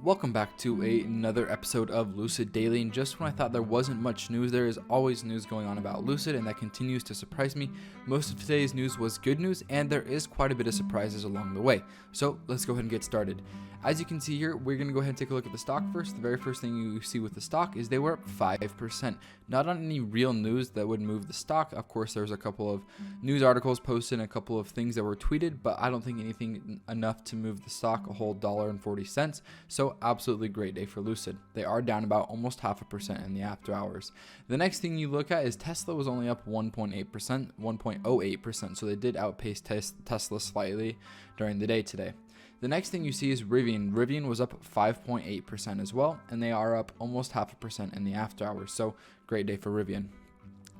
Welcome back to another episode of Lucid Daily, and just when I thought there wasn't much news, there is always news going on about Lucid, and that continues to surprise me. Most of today's news was good news, and there is quite a bit of surprises along the way. So let's go ahead and get started. As you can see here, we're going to go ahead and take a look at the stock first. The very first thing you see with the stock is they were up 5%. Not on any real news that would move the stock. Of course, there's a couple of news articles posted and a couple of things that were tweeted, but I don't think anything enough to move the stock a whole $1.40. So absolutely great day for Lucid. They are down about almost 0.5% in the after hours. The next thing you look at is Tesla was only up 1.08%, so they did outpace Tesla slightly during the day today. The next thing you see is Rivian. Rivian was up 5.8% as well, and they are up almost 0.5% in the after hours. So great day for Rivian.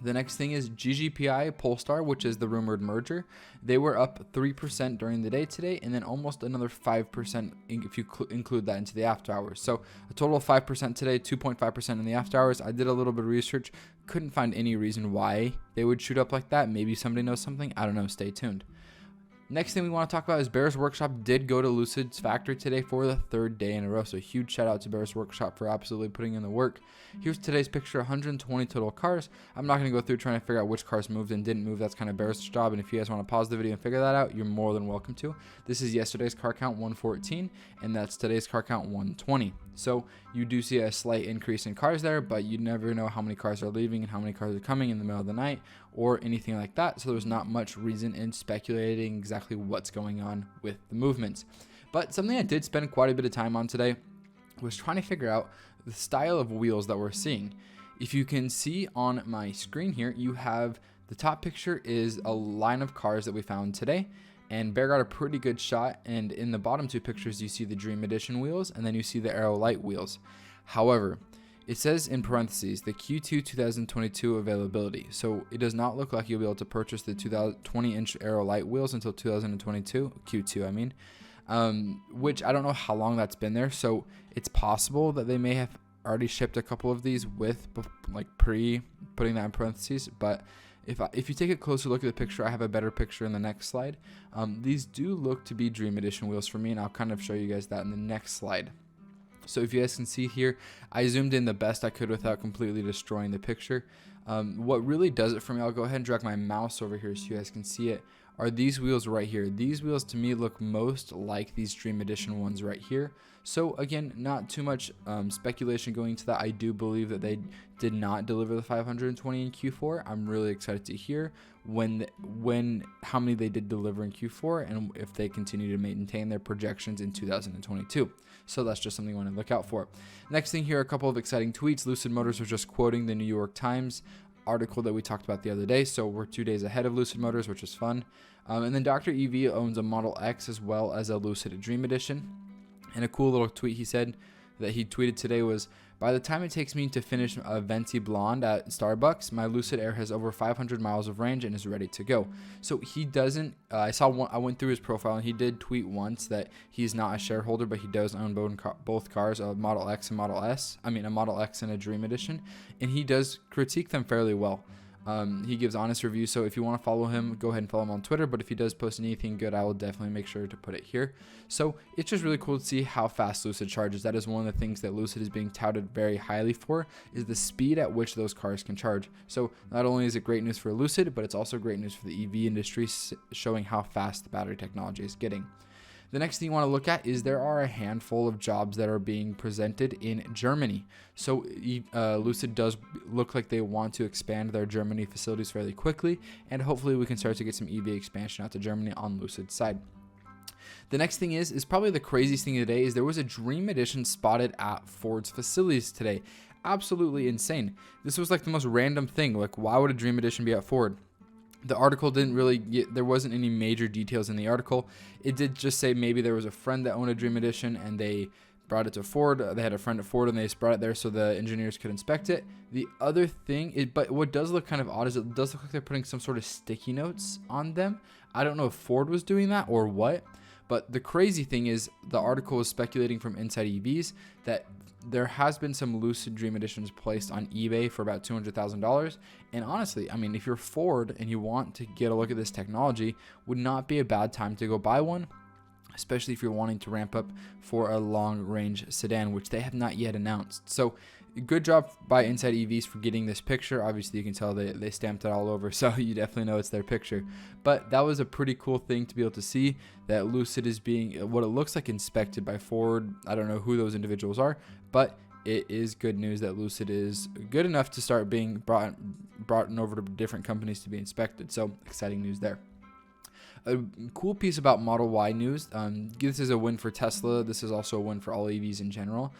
The next thing is GGPI Polestar, which is the rumored merger. They were up 3% during the day today, and then almost another 5% if you include that into the after hours. So a total of 5% today, 2.5% in the after hours. I did a little bit of research, couldn't find any reason why they would shoot up like that. Maybe somebody knows something. I don't know. Stay tuned. Next thing we want to talk about is Bearish Workshop did go to Lucid's factory today for the third day in a row. So huge shout out to Bearish Workshop for absolutely putting in the work. Here's today's picture, 120 total cars. I'm not going to go through trying to figure out which cars moved and didn't move. That's kind of Bearish's job. And if you guys want to pause the video and figure that out, you're more than welcome to. This is yesterday's car count 114, and that's today's car count 120. So you do see a slight increase in cars there, but you never know how many cars are leaving and how many cars are coming in the middle of the night or anything like that. So there's not much reason in speculating exactly what's going on with the movements. But something I did spend quite a bit of time on today was trying to figure out the style of wheels that we're seeing. If you can see on my screen here, you have the top picture is a line of cars that we found today. And Bear got a pretty good shot, and in the bottom two pictures you see the Dream Edition wheels, and then you see the Aero Light wheels. However, it says in parentheses the Q2 2022 availability, so it does not look like you'll be able to purchase the 20-inch Aero Light wheels until 2022 Q2 I mean, which I don't know how long that's been there. So it's possible that they may have already shipped a couple of these with pre putting that in parentheses, but if you take a closer look at the picture, I have a better picture in the next slide. These do look to be Dream Edition wheels for me, and I'll kind of show you guys that in the next slide. So if you guys can see here, I zoomed in the best I could without completely destroying the picture. What really does it for me, I'll go ahead and drag my mouse over here so you guys can see it, are these wheels right here. These wheels to me look most like these Dream Edition ones right here. So again, not too much speculation going into that. I do believe that they did not deliver the 520 in Q4. I'm really excited to hear how many they did deliver in Q4 and if they continue to maintain their projections in 2022. So that's just something you want to look out for. Next thing here, a couple of exciting tweets. Lucid Motors was just quoting the New York Times article that we talked about the other day, so we're 2 days ahead of Lucid Motors, which is fun. And then Dr. Evie owns a Model X as well as a Lucid Dream Edition. And a cool little tweet he said that he tweeted today was, by the time it takes me to finish a Venti Blonde at Starbucks, my Lucid Air has over 500 miles of range and is ready to go. So he doesn't, I went through his profile and he did tweet once that he's not a shareholder, but he does own both cars, a Model X and Model S. I mean, a Model X and a Dream Edition. And he does critique them fairly well. He gives honest reviews, so if you want to follow him, go ahead and follow him on Twitter, but if he does post anything good, I will definitely make sure to put it here. So it's just really cool to see how fast Lucid charges. That is one of the things that Lucid is being touted very highly for, is the speed at which those cars can charge. So not only is it great news for Lucid, but it's also great news for the EV industry, showing how fast the battery technology is getting. The next thing you want to look at is there are a handful of jobs that are being presented in Germany. So Lucid does look like they want to expand their Germany facilities fairly quickly, and hopefully we can start to get some EV expansion out to Germany on Lucid's side. The next thing is probably the craziest thing today is there was a Dream Edition spotted at Ford's facilities today. Absolutely insane. This was like the most random thing. Like, why would a Dream Edition be at Ford? The article didn't really there wasn't any major details in the article. It did just say maybe there was a friend that owned a Dream Edition and they brought it to Ford. They had a friend at Ford and they just brought it there so the engineers could inspect it. The other thing, but what does look kind of odd is it does look like they're putting some sort of sticky notes on them. I don't know if Ford was doing that or what, but the crazy thing is the article is speculating from Inside EVs that there has been some Lucid Dream Editions placed on eBay for about $200,000. And honestly, I mean, if you're Ford and you want to get a look at this technology, would not be a bad time to go buy one. especially if you're wanting to ramp up for a long range sedan, which they have not yet announced. So good job by Inside EVs for getting this picture. Obviously you can tell they stamped it all over, so you definitely know it's their picture. But that was a pretty cool thing to be able to see, that Lucid is being what it looks like inspected by Ford. I don't know who those individuals are, but it is good news that Lucid is good enough to start being brought over to different companies to be inspected. So exciting news there. A cool piece about Model Y news. This is a win for Tesla. This is also a win for all EVs in general.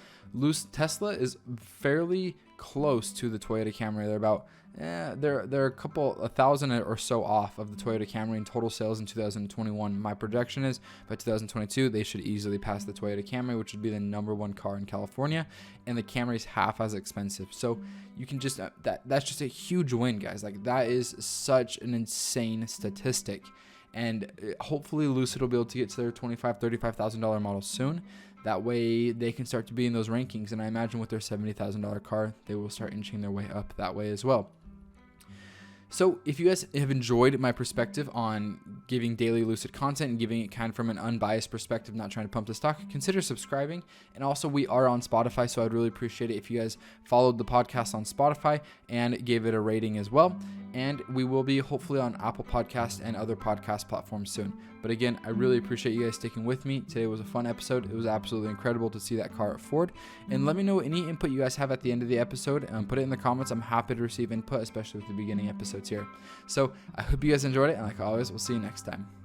Tesla is fairly close to the Toyota Camry. They're about they're a thousand or so off of the Toyota Camry in total sales in 2021. My projection is by 2022 they should easily pass the Toyota Camry, which would be the #1 car in California, and the Camry is half as expensive. So you can just that's just a huge win, guys. Like, that is such an insane statistic. And hopefully Lucid will be able to get to their $25,000, $35,000 model soon. That way they can start to be in those rankings. And I imagine with their $70,000 car, they will start inching their way up that way as well. So if you guys have enjoyed my perspective on giving daily Lucid content and giving it kind of from an unbiased perspective, not trying to pump the stock, consider subscribing. And also, we are on Spotify, so I'd really appreciate it if you guys followed the podcast on Spotify and gave it a rating as well. And we will be hopefully on Apple Podcasts and other podcast platforms soon. But again, I really appreciate you guys sticking with me. Today was a fun episode. It was absolutely incredible to see that car at Ford. And let me know any input you guys have at the end of the episode. Put it in the comments. I'm happy to receive input, especially with the beginning episodes here. So I hope you guys enjoyed it. And like always, we'll see you next time.